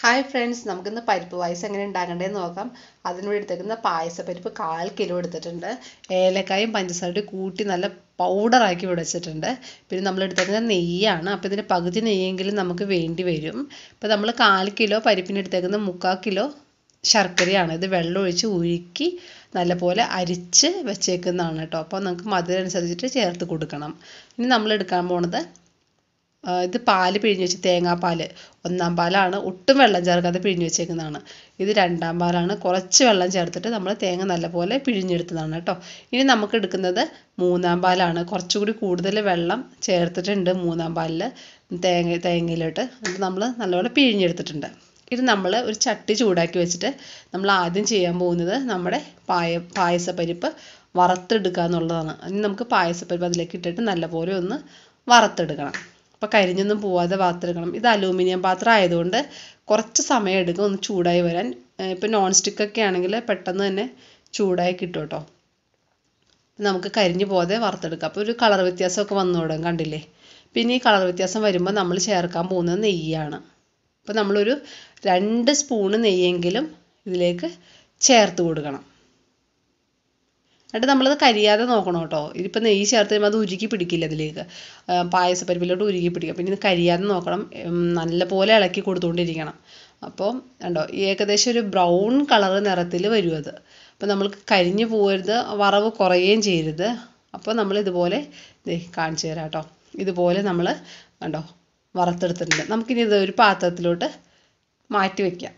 Hi friends, നമുക്കിന്ന് പരിപ്പ് പായസം എങ്ങനെ ഉണ്ടാക്കേണ്ടതെന്ന് നോക്കാം. അതിനുവേണ്ടി എടുത്തേക്കുന്ന പായസപ്പരിപ്പ് 1/4 കിലോ എടുത്തിട്ടുണ്ട്. ഏലക്കായും പഞ്ചസാരയും കൂട്ടി നല്ല പൗഡറാക്കി വെച്ചിട്ടുണ്ട്. പിന്നെ നമ്മൾ എടുത്തേക്കുന്നത് നെയ്യാണ്. അപ്പോൾ ഇതിൻ്റെ പകുതി നെയ്യെങ്കിലും നമുക്ക് വേണ്ടി വരും. ഇപ്പോൾ നമ്മൾ 1/4 കിലോ പരിപ്പിന് എടുത്തേക്കുന്നത് 3/4 കിലോ ശർക്കരയാണ്. ഇത് വെള്ളം ഒഴിച്ച് ഉരുക്കി നല്ലപോലെ അരിച്ച് വെച്ചേക്കുന്നതാണ് കേട്ടോ. അപ്പോൾ നമുക്ക് മധുരം അനുസരിച്ചിട്ട് ചേർത്ത് കൊടുക്കണം. ഇനി നമ്മൾ എടുക്കാൻ പോണത് ഇത് പാല് പിഴിഞ്ഞ് വെച്ച് തേങ്ങാപ്പാൽ 1-ാം പാലാണ്. ഒട്ടും വെള്ളം ചേർക്കാതെ പിഴിഞ്ഞ് വെച്ചേക്കുന്നതാണ്. ഇത് 2-ാം പാലാണ്. കുറച്ച് വെള്ളം ചേർത്തിട്ട് നമ്മൾ തേങ്ങ നല്ലപോലെ പിഴിഞ്ഞെടുത്തതാണ് കേട്ടോ. ഇനി നമുക്ക് എടുക്കുന്നത് 3-ാം പാലാണ്. കുറച്ചുകൂടി കൂടുതൽ വെള്ളം ചേർത്തിട്ടുണ്ട് 3-ാം പാലിൽ തേങ്ങയിലോട്ട്. എന്നിട്ട് നമ്മൾ നല്ലപോലെ പിഴിഞ്ഞെടുത്തിട്ടുണ്ട്. ഇത് നമ്മൾ ഒരു ചട്ടി ചൂടാക്കി വെച്ചിട്ട് നമ്മൾ ആദ്യം ചെയ്യാൻ പോകുന്നത് നമ്മുടെ പായസപ്പരിപ്പ് വറുത്തെടുക്കുക എന്നുള്ളതാണ്. ഇനി നമുക്ക് പായസപ്പരിപ്പ് അതിലേക്ക് ഇട്ടിട്ട് നല്ലപോലെ ഒന്ന് വറുത്തെടുക്കണം. അപ്പോൾ കരിഞ്ഞൊന്നും പോവാതെ വറുത്തെടുക്കണം. ഇത് അലൂമിനിയം പാത്രം ആയതുകൊണ്ട് കുറച്ച് സമയം എടുക്കും ഒന്ന് ചൂടായി വരാൻ. ഇപ്പോൾ നോൺ സ്റ്റിക്കൊക്കെ ആണെങ്കിൽ പെട്ടെന്ന് തന്നെ ചൂടായി കിട്ടും കേട്ടോ. നമുക്ക് കരിഞ്ഞു പോകാതെ വറുത്തെടുക്കാം. അപ്പോൾ ഒരു കളർ വ്യത്യാസമൊക്കെ വന്നു തുടങ്ങും, കണ്ടില്ലേ? പിന്നെ ഈ കളർ വ്യത്യാസം വരുമ്പോൾ നമ്മൾ ചേർക്കാൻ പോകുന്നത് നെയ്യാണ്. അപ്പോൾ നമ്മളൊരു 2 സ്പൂണ് നെയ്യെങ്കിലും ഇതിലേക്ക് ചേർത്ത് കൊടുക്കണം. എന്നിട്ട് നമ്മളത് കരിയാതെ നോക്കണം കേട്ടോ. ഇതിപ്പോൾ നെയ്യ് ചേർത്ത് കഴിയുമ്പോൾ അത് ഉരുക്കി പിടിക്കില്ല, ഇതിലേക്ക് പായസപ്പരിപ്പിലോട്ട് ഉരുക്കി പിടിക്കുക. പിന്നെ ഇത് കരിയാതെ നോക്കണം, നല്ലപോലെ ഇളക്കി കൊടുത്തുകൊണ്ടിരിക്കണം. അപ്പോൾ കണ്ടോ, ഏകദേശം ഒരു ബ്രൗൺ കളർ നിറത്തിൽ വരും അത്. അപ്പോൾ നമ്മൾക്ക് കരിഞ്ഞു പോകരുത്, വറവ് കുറയുകയും ചെയ്യരുത്. അപ്പോൾ നമ്മൾ ഇതുപോലെ കാണിച്ചു തരാം കേട്ടോ. ഇതുപോലെ നമ്മൾ കണ്ടോ വറുത്തെടുത്തിട്ടുണ്ട്. നമുക്കിനി ഇത് ഒരു പാത്രത്തിലോട്ട് മാറ്റി വയ്ക്കാം,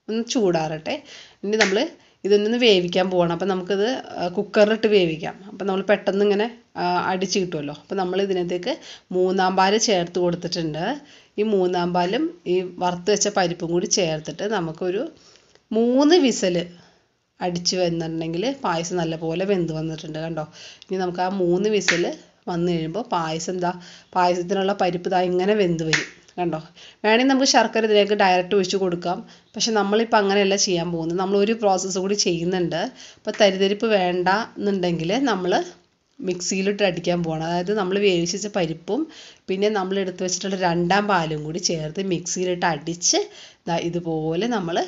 ഒന്ന് ചൂടാറട്ടെ. ഇനി നമ്മൾ ഇതൊന്ന് വേവിക്കാൻ പോകണം. അപ്പോൾ നമുക്കിത് കുക്കറിലിട്ട് വേവിക്കാം. അപ്പോൾ നമ്മൾ പെട്ടെന്ന് ഇങ്ങനെ അടിച്ച് കിട്ടുമല്ലോ. അപ്പോൾ നമ്മൾ ഇതിനകത്തേക്ക് 3-ാം പാൽ ചേർത്ത് കൊടുത്തിട്ടുണ്ട്. ഈ 3-ാം പാലും ഈ വറുത്ത് വെച്ച പരിപ്പും കൂടി ചേർത്തിട്ട് നമുക്കൊരു 3 വിസിൽ അടിച്ച് വന്നിട്ടുണ്ടെങ്കിൽ പായസം നല്ലപോലെ വെന്ത് വന്നിട്ടുണ്ട് കണ്ടോ. ഇനി നമുക്ക് ആ 3 വിസിൽ വന്നു കഴിയുമ്പോൾ പായസത്തിനുള്ള പരിപ്പ് ഇങ്ങനെ വെന്ത് വരും കണ്ടോ. വേണമെങ്കിൽ നമുക്ക് ശർക്കര ഇതിലേക്ക് ഡയറക്റ്റ് ഒഴിച്ച് കൊടുക്കാം. പക്ഷെ നമ്മളിപ്പോൾ അങ്ങനെയല്ല ചെയ്യാൻ പോകുന്നത്, നമ്മൾ ഒരു പ്രോസസ്സ് കൂടി ചെയ്യുന്നുണ്ട്. അപ്പോൾ തരിതരിപ്പ് വേണ്ട എന്നുണ്ടെങ്കിൽ നമ്മൾ മിക്സിയിലിട്ട് അടിക്കാൻ പോകണം. അതായത് നമ്മൾ വേവിച്ച പരിപ്പും പിന്നെ നമ്മൾ എടുത്ത് വെച്ചിട്ടുള്ള 2-ാം പാലും കൂടി ചേർത്ത് മിക്സിയിലിട്ട് അടിച്ച് ഇതുപോലെ നമ്മൾ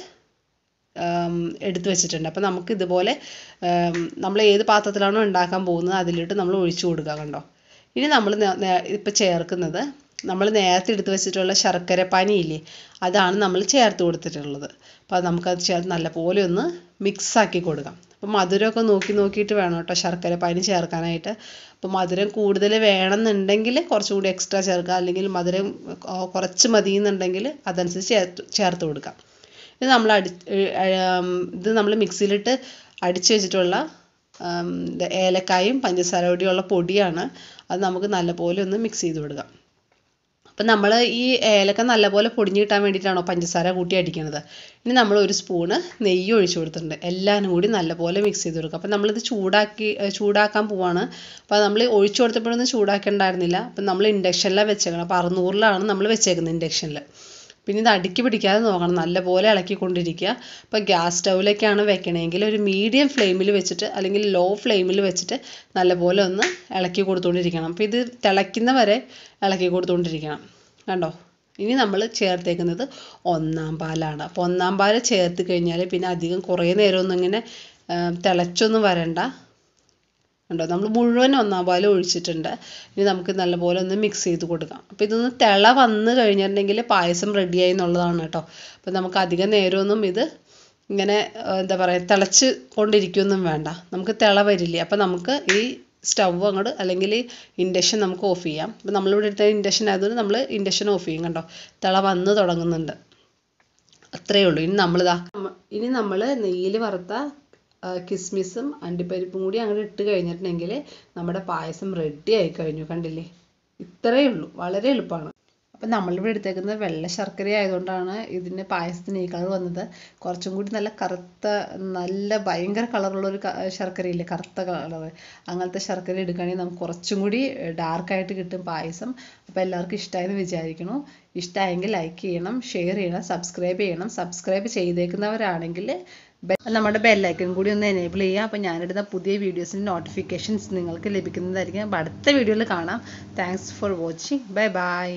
എടുത്ത് വെച്ചിട്ടുണ്ട്. അപ്പോൾ നമുക്ക് ഇതുപോലെ നമ്മൾ ഏത് പാത്രത്തിലാണോ ഉണ്ടാക്കാൻ പോകുന്നത് അതിലിട്ട് നമ്മൾ ഒഴിച്ചു കൊടുക്കുക കണ്ടോ. ഇനി നമ്മൾ ഇപ്പോൾ ചേർക്കുന്നത് നമ്മൾ നേരത്തെ എടുത്ത് വെച്ചിട്ടുള്ള ശർക്കര പാനിയില്ലേ, അതാണ് നമ്മൾ ചേർത്ത് കൊടുത്തിട്ടുള്ളത്. അപ്പോൾ അത് നമുക്കത് ചേർത്ത് നല്ലപോലെ ഒന്ന് മിക്സാക്കി കൊടുക്കാം. അപ്പോൾ മധുരമൊക്കെ നോക്കിയിട്ട് വേണം കേട്ടോ ശർക്കര പാനി ചേർക്കാനായിട്ട്. അപ്പോൾ മധുരം കൂടുതൽ വേണമെന്നുണ്ടെങ്കിൽ കുറച്ചുകൂടി എക്സ്ട്രാ ചേർക്കാം, അല്ലെങ്കിൽ മധുരം കുറച്ച് മതി എന്നുണ്ടെങ്കിൽ അതനുസരിച്ച് ചേർത്ത് കൊടുക്കാം. ഇത് നമ്മൾ മിക്സിയിലിട്ട് അടിച്ച് വെച്ചിട്ടുള്ള ഏലക്കായും പഞ്ചസാര കൂടിയുള്ള പൊടിയാണ്. അത് നമുക്ക് നല്ലപോലെ ഒന്ന് മിക്സ് ചെയ്ത് കൊടുക്കാം. അപ്പം നമ്മൾ ഈ ഏലക്ക നല്ലപോലെ പൊടിഞ്ഞ് കിട്ടാൻ വേണ്ടിയിട്ടാണോ പഞ്ചസാര കൂട്ടി അടിക്കുന്നത്. ഇനി നമ്മൾ 1 സ്പൂണ് നെയ്യ് ഒഴിച്ച് കൊടുത്തിട്ടുണ്ട്. എല്ലാവരും കൂടി നല്ലപോലെ മിക്സ് ചെയ്ത് കൊടുക്കുക. അപ്പം നമ്മളിത് ചൂടാക്കാൻ പോവാണ്. അപ്പോൾ നമ്മൾ ഒഴിച്ചു കൊടുത്തപ്പോഴൊന്നും ചൂടാക്കേണ്ടായിരുന്നില്ല. അപ്പം നമ്മൾ ഇൻഡക്ഷനിലാണ് വെച്ചേക്കണം. അപ്പോൾ 600-ലാണ് നമ്മൾ വെച്ചേക്കുന്നത് ഇൻഡക്ഷനിൽ. പിന്നെ ഇത് അടുക്കി പിടിക്കാതെ നോക്കണം, നല്ലപോലെ ഇളക്കിക്കൊണ്ടിരിക്കുക. അപ്പോൾ ഗ്യാസ് സ്റ്റൗവിലേക്കാണ് വെക്കണമെങ്കിൽ ഒരു മീഡിയം ഫ്ലെയിമിൽ വെച്ചിട്ട് അല്ലെങ്കിൽ ലോ ഫ്ലെയിമിൽ വെച്ചിട്ട് നല്ലപോലെ ഒന്ന് ഇളക്കി കൊടുത്തുകൊണ്ടിരിക്കണം. അപ്പോൾ ഇത് തിളയ്ക്കുന്ന വരെ ഇളക്കി കൊടുത്തുകൊണ്ടിരിക്കണം കണ്ടോ. ഇനി നമ്മൾ ചേർത്തേക്കുന്നത് 1-ാം പാലാണ്. അപ്പോൾ 1-ാം പാൽ ചേർത്ത് കഴിഞ്ഞാൽ പിന്നെ അധികം കുറേ നേരമൊന്നും ഇങ്ങനെ തിളച്ചൊന്നും വരണ്ട കണ്ടോ. നമ്മൾ മുഴുവൻ 1-ാം പാൽ ഒഴിച്ചിട്ടുണ്ട്. ഇനി നമുക്ക് നല്ലപോലെ ഒന്ന് മിക്സ് ചെയ്ത് കൊടുക്കാം. അപ്പോൾ ഇതൊന്ന് തിള വന്ന് കഴിഞ്ഞിട്ടുണ്ടെങ്കിൽ പായസം റെഡിയായി എന്നുള്ളതാണ് കേട്ടോ. അപ്പോൾ നമുക്ക് അധികം നേരമൊന്നും ഇത് ഇങ്ങനെ എന്താ പറയുക തിളച്ച് കൊണ്ടിരിക്കുകയൊന്നും വേണ്ട, നമുക്ക് തിള വരില്ലേ. അപ്പോൾ നമുക്ക് ഈ സ്റ്റവ് അങ്ങോട്ട് അല്ലെങ്കിൽ ഇൻഡക്ഷൻ നമുക്ക് ഓഫ് ചെയ്യാം. അപ്പോൾ നമ്മളിവിടെ എടുത്ത ഇൻഡക്ഷൻ ആയതുകൊണ്ട് നമ്മൾ ഇൻഡക്ഷൻ ഓഫ് ചെയ്യും കണ്ടോ. തിള വന്ന് തുടങ്ങുന്നുണ്ട്, അത്രയേ ഉള്ളൂ. ഇനി നമ്മൾ നെയ്യിൽ വറുത്ത കിസ്മിസും അണ്ടിപ്പരിപ്പും കൂടി അങ്ങനെ ഇട്ട് കഴിഞ്ഞിട്ടുണ്ടെങ്കിൽ നമ്മുടെ പായസം റെഡി ആയി കഴിഞ്ഞു കണ്ടില്ലേ. ഇത്രയേ ഉള്ളൂ, വളരെ എളുപ്പമാണ്. അപ്പം നമ്മളിവിടെ എടുത്തേക്കുന്നത് വെള്ള ശർക്കര ആയതുകൊണ്ടാണ് ഇതിൻ്റെ പായസത്തിന് ഈ കളർ വന്നത്. കുറച്ചും കൂടി നല്ല ഭയങ്കര കളറുള്ളൊരു ശർക്കരയില്ലേ, കറുത്ത കളർ, അങ്ങനത്തെ ശർക്കര എടുക്കുകയാണെങ്കിൽ നമുക്ക് കുറച്ചും കൂടി ഡാർക്കായിട്ട് കിട്ടും പായസം. അപ്പോൾ എല്ലാവർക്കും ഇഷ്ടമായെന്ന് വിചാരിക്കുന്നു. ഇഷ്ടമായെങ്കിൽ ലൈക്ക് ചെയ്യണം, ഷെയർ ചെയ്യണം, സബ്സ്ക്രൈബ് ചെയ്യണം. സബ്സ്ക്രൈബ് ചെയ്തേക്കുന്നവരാണെങ്കിൽ നമ്മുടെ ബെല്ലൈക്കൺ കൂടി ഒന്ന് എനേബിൾ ചെയ്യുക. അപ്പോൾ ഞാനിടുന്ന പുതിയ വീഡിയോസിൻ്റെ നോട്ടിഫിക്കേഷൻസ് നിങ്ങൾക്ക് ലഭിക്കുന്നതായിരിക്കും. അപ്പോൾ അടുത്ത വീഡിയോയിൽ കാണാം. Thanks for watching. Bye bye.